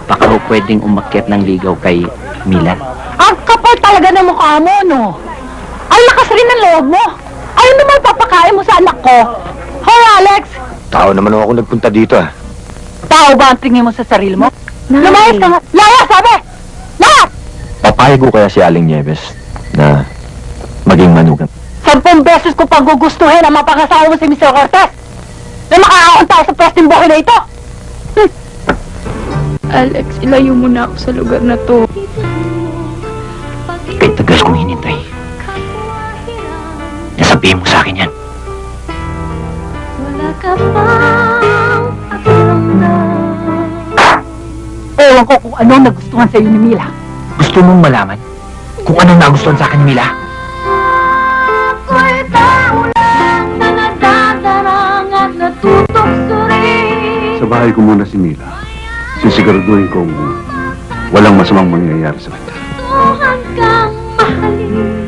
Baka ho pwedeng umakyat ng ligaw kay Mila. Ang kapal talaga ng mukha mo, no? Ang lakas rin ng loob mo. Ayun naman papakain mo sa anak ko. Hoy, Alex! Tao naman ako nagpunta dito, ah. Tao ba ang tingin mo sa sarili mo? Lumayas ka nga! Laya, sabi! Lahat! Papayag ko kaya si Aling Nieves na maging manugang. 10 beses ko pang gugustuhin ang mapangasawa mo si Mr. Cortez na makakaon tayo sa pwesteng buhay na ito! Alex, ilayo mo na ako sa lugar na to. Kahit tagal kong hinintay. Nasabihin mo sa akin yan. Wala ka bang pakiramdam? Ewan ko kung ano nagustuhan sa'yo ni Mila. Gusto mong malaman kung anong nagustuhan sa akin ni Mila? Ako'y tao lang na nadadarang at natutoksorin. Sa bahay ko muna si Mila. Sisiguraduhin kong walang masamang mangyayari sa kanya. Tuhan kang mahalin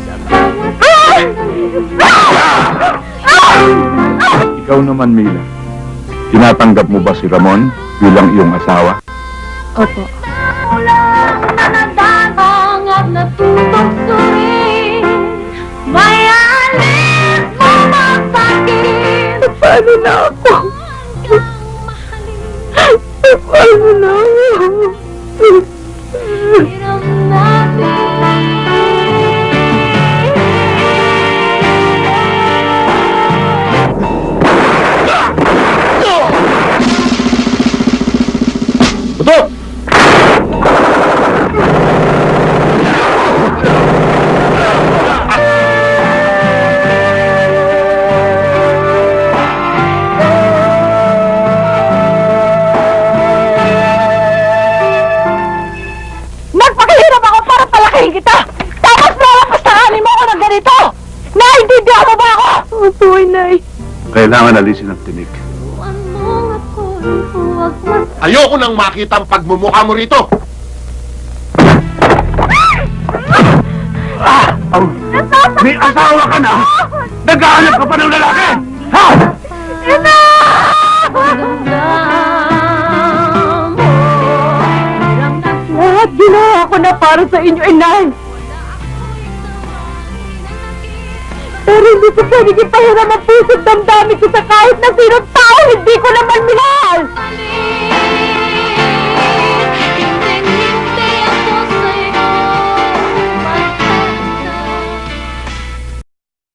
sa bawat sandali. Ikaw naman, Mila. Tinatanggap mo ba si Ramon bilang iyong asawa? Opo. Tao lang na nadadarang at natutoksorin. May alis mo masakit. Paano na ako? Paano na ako? Hiram natin. Puto! Nagpakahirap ako para palakihin kita! Tapos lalapastahanin mo ako ng ganito! Naintindihan mo ba ako? Opo, Nay. Kailangan alisin ang tinik. Tuwan mong ako'y huwag mas... Ayoko nang makita ang pagmumukha mo rito! May asawa ka na! Naghahanap ka pa ng lalaki! Ha? Lahat ginawa ko na para sa inyo, inay! Pero hindi ko pwedeng ipahiram ang puso't damdamin ko sa kahit na sinong tao, hindi ko naman minahal! Mali